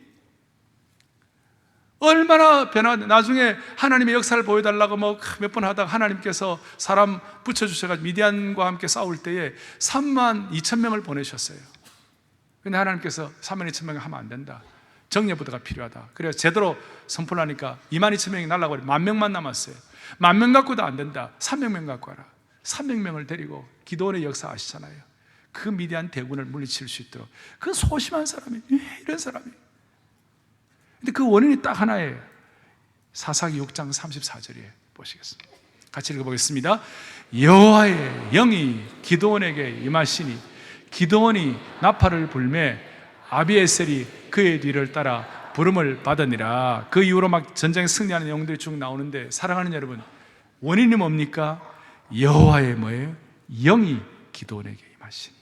B: 얼마나 나중에 하나님의 역사를 보여달라고 몇 번 하다가 하나님께서 사람 붙여주셔가지고 미디안과 함께 싸울 때에 32,000명을 보내셨어요. 근데 하나님께서 32,000명이 하면 안 된다, 정예부대가 필요하다. 그래서 제대로 선포를 하니까 22,000명이 날라가고 10,000명만 남았어요. 10,000명 갖고도 안 된다, 300명 갖고 와라. 300명을 데리고 기도원의 역사 아시잖아요. 그 미디안 대군을 물리칠 수 있도록, 그 소심한 사람이, 이런 사람이. 근데 그 원인이 딱 하나예요. 사사기 6장 34절에 보시겠습니다. 같이 읽어보겠습니다. 여호와의 영이 기드온에게 임하시니 기드온이 나팔을 불매 아비에셀이 그의 뒤를 따라 부름을 받으니라. 그 이후로 막 전쟁에 승리하는 내용들이 쭉 나오는데, 사랑하는 여러분, 원인이 뭡니까? 여호와의 뭐예요? 영이 기드온에게 임하시니.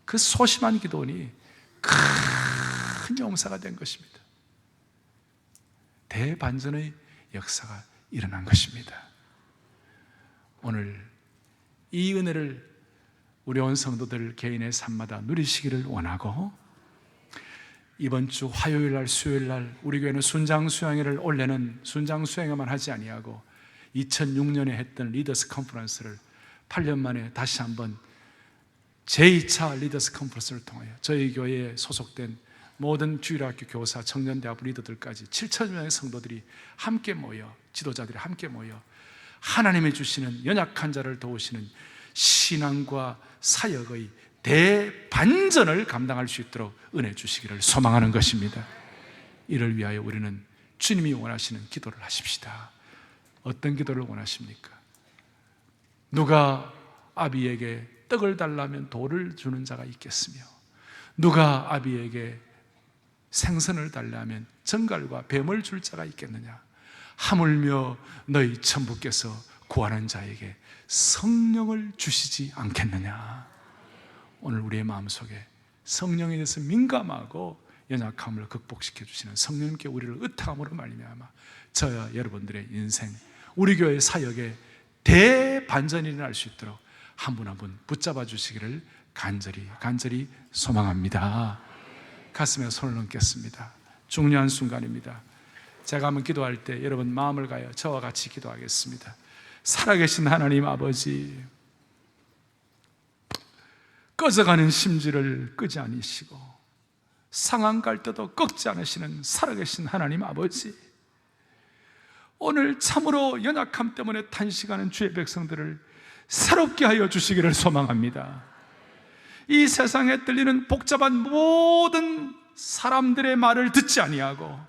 B: 그 소심한 기도원이 큰 용사가 된 것입니다. 대반전의 역사가 일어난 것입니다. 오늘 이 은혜를 우리 온 성도들 개인의 삶마다 누리시기를 원하고, 이번 주 화요일 날 수요일 날 우리 교회는 순장 수양회를 올해는 순장 수양회만 하지 아니하고 2006년에 했던 리더스 컨퍼런스를 8년 만에 다시 한번 제2차 리더스 컨퍼런스를 통하여 저희 교회에 소속된 모든 주일학교 교사, 청년대학 리더들까지 7,000여 명의 성도들이 함께 모여, 지도자들이 함께 모여 하나님이 주시는 연약한 자를 도우시는 신앙과 사역의 대반전을 감당할 수 있도록 은혜 주시기를 소망하는 것입니다. 이를 위하여 우리는 주님이 원하시는 기도를 하십시다. 어떤 기도를 원하십니까? 누가 아비에게 떡을 달라면 돌을 주는 자가 있겠으며, 누가 아비에게 생선을 달라면 정갈과 뱀을 줄 자가 있겠느냐? 하물며 너희 천부께서 구하는 자에게 성령을 주시지 않겠느냐? 오늘 우리의 마음속에 성령에 대해서 민감하고 연약함을 극복시켜 주시는 성령님께 우리를 의탁함으로 말미암아 저와 여러분들의 인생, 우리 교회 사역에 대반전이 일어날 수 있도록 한 분 한 분 붙잡아 주시기를 간절히 소망합니다. 가슴에 손을 얹겠습니다. 중요한 순간입니다. 제가 한번 기도할 때 여러분 마음을 가여 저와 같이 기도하겠습니다. 살아계신 하나님 아버지, 꺼져가는 심지를 끄지 않으시고 상한 갈 때도 꺾지 않으시는 살아계신 하나님 아버지, 오늘 참으로 연약함 때문에 탄식하는 주의 백성들을 새롭게 하여 주시기를 소망합니다. 이 세상에 들리는 복잡한 모든 사람들의 말을 듣지 아니하고,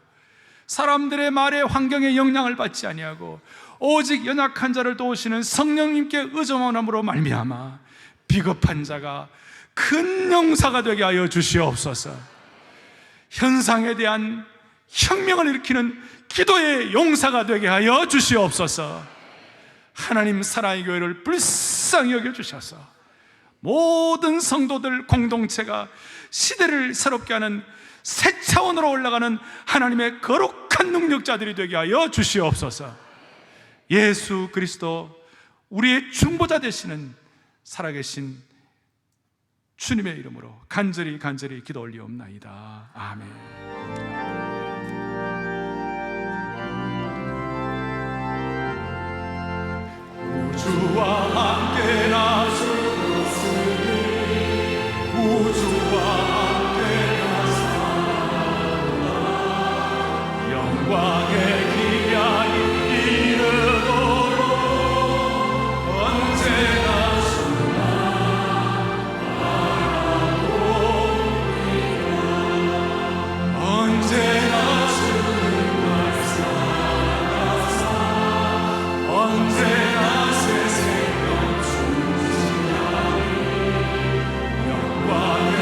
B: 사람들의 말에 환경에 영향을 받지 아니하고, 오직 연약한 자를 도우시는 성령님께 의존함으로 말미암아 비겁한 자가 큰 용사가 되게 하여 주시옵소서. 현상에 대한 혁명을 일으키는 기도의 용사가 되게 하여 주시옵소서. 하나님 사랑의 교회를 불쌍히 여겨주셔서 모든 성도들 공동체가 시대를 새롭게 하는 새 차원으로 올라가는 하나님의 거룩한 능력자들이 되게 하여 주시옵소서. 예수 그리스도 우리의 중보자 되시는 살아계신 주님의 이름으로 간절히 기도 올리옵나이다. 아멘. 우주와 함께 나서으니 우주와 함께 나서나 영광의 기한이 이르도록 언제나 언제나 주는 말씀 언제나 새 생명 주시나니 영광의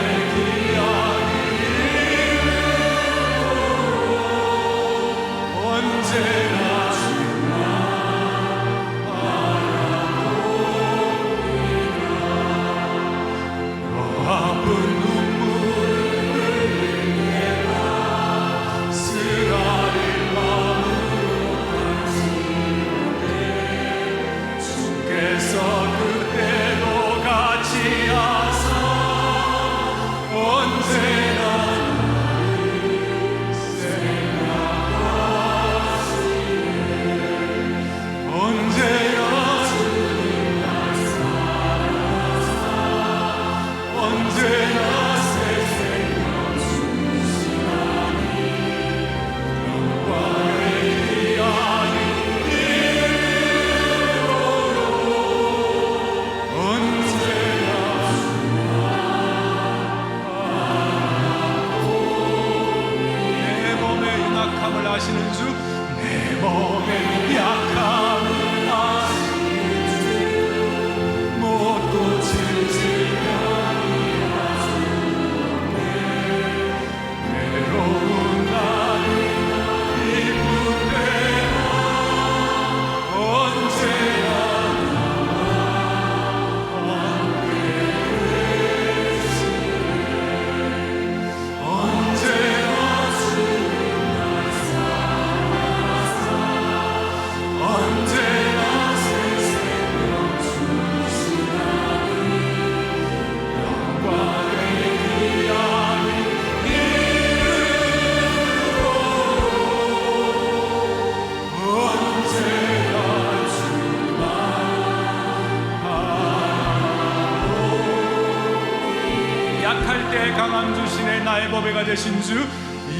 B: 약할 때 강함 주시네. 나의 보배가 되신 주,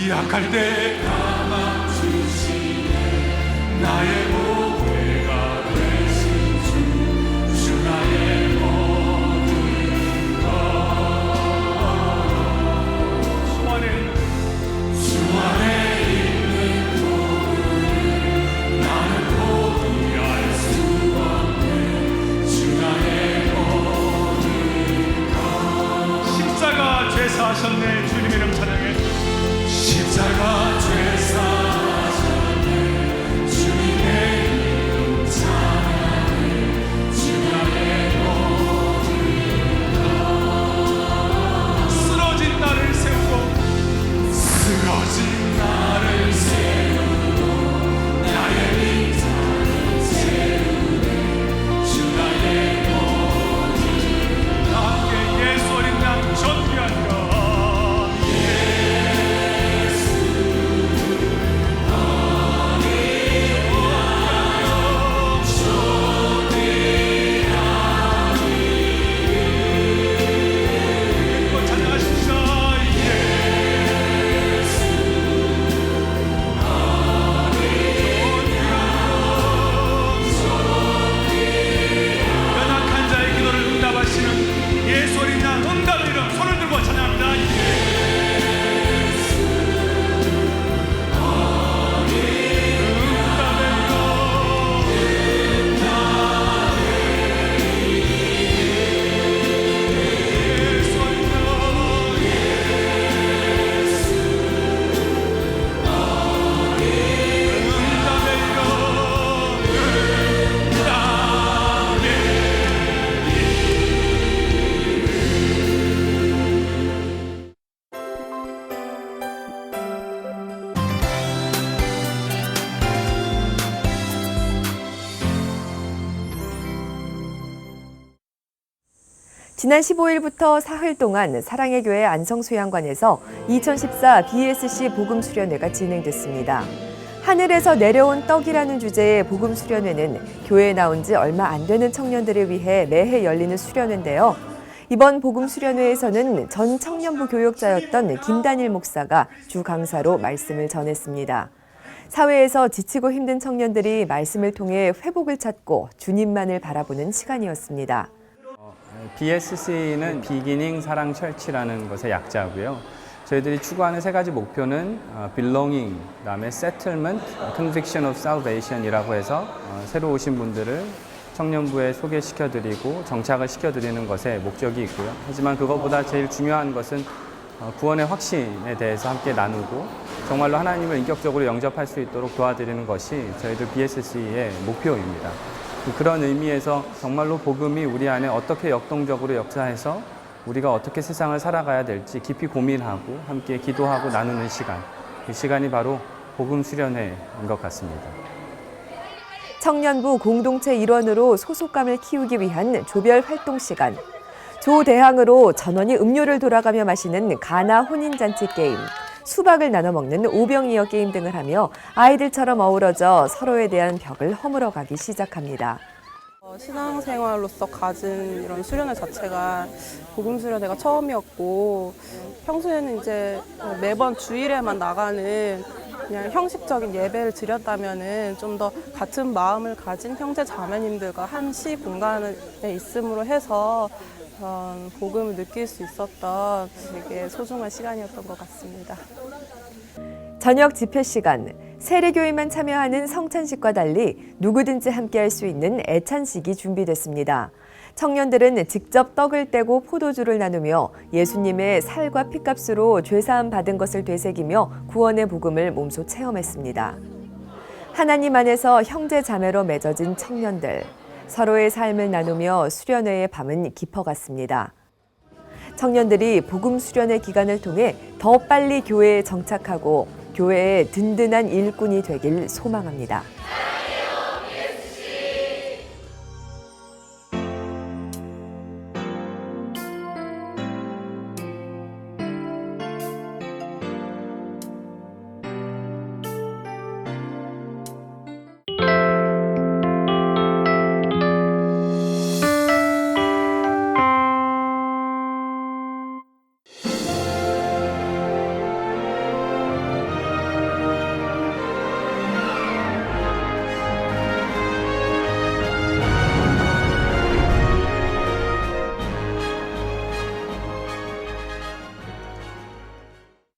B: 약할 때 강함 주시네. 나의 보배가 되신 주, 주 나의 모든 것. 주 안에 있는 모든 나는 포기할 수 없는 주 나의 모든 것. 십자가 죄 사하셨네. 주님의 이름 찬양해. 십자가 죄 사하셨네. 주님의 이름 찬양해. 주 나의 모든 것. 쓰러진 나를 세우고 쓰러진 나를 세우고 나의 빈잔을 채우네. 주 나의 모든 것. 함께 예수 어린 양 전귀하리라.
C: 지난 15일부터 사흘 동안 사랑의 교회 안성수양관에서 2014 BSC 복음 수련회가 진행됐습니다. 하늘에서 내려온 떡이라는 주제의 복음 수련회는 교회에 나온 지 얼마 안 되는 청년들을 위해 매해 열리는 수련회인데요. 이번 복음 수련회에서는 전 청년부 교역자였던 김단일 목사가 주 강사로 말씀을 전했습니다. 사회에서 지치고 힘든 청년들이 말씀을 통해 회복을 찾고 주님만을 바라보는 시간이었습니다.
D: BSC는 비기닝 사랑 철치라는 것의 약자고요. 저희들이 추구하는 세 가지 목표는 belonging, 그다음에 settlement, conviction of salvation이라고 해서 새로 오신 분들을 청년부에 소개시켜드리고 정착을 시켜드리는 것에 목적이 있고요. 하지만 그것보다 제일 중요한 것은 구원의 확신에 대해서 함께 나누고 정말로 하나님을 인격적으로 영접할 수 있도록 도와드리는 것이 저희들 BSC의 목표입니다. 그런 의미에서 정말로 복음이 우리 안에 어떻게 역동적으로 역사해서 우리가 어떻게 세상을 살아가야 될지 깊이 고민하고 함께 기도하고 나누는 시간, 그 시간이 바로 복음 수련회인 것 같습니다.
C: 청년부 공동체 일원으로 소속감을 키우기 위한 조별 활동 시간, 조대항으로 전원이 음료를 돌아가며 마시는 가나 혼인잔치 게임, 수박을 나눠 먹는 오병이어 게임 등을 하며 아이들처럼 어우러져 서로에 대한 벽을 허물어가기 시작합니다.
E: 신앙생활로서 가진 이런 수련회 자체가 복음 수련회가 처음이었고 평소에는 이제 매번 주일에만 나가는 그냥 형식적인 예배를 드렸다면은 좀 더 같은 마음을 가진 형제 자매님들과 한 시 공간에 있음으로 해서 복음을 느낄 수 있었던 되게 소중한 시간이었던 것 같습니다.
C: 저녁 집회 시간, 세례교회만 참여하는 성찬식과 달리 누구든지 함께할 수 있는 애찬식이 준비됐습니다. 청년들은 직접 떡을 떼고 포도주를 나누며 예수님의 살과 피값으로 죄사함 받은 것을 되새기며 구원의 복음을 몸소 체험했습니다. 하나님 안에서 형제 자매로 맺어진 청년들, 서로의 삶을 나누며 수련회의 밤은 깊어갔습니다. 청년들이 복음 수련회 기간을 통해 더 빨리 교회에 정착하고 교회의 든든한 일꾼이 되길 소망합니다.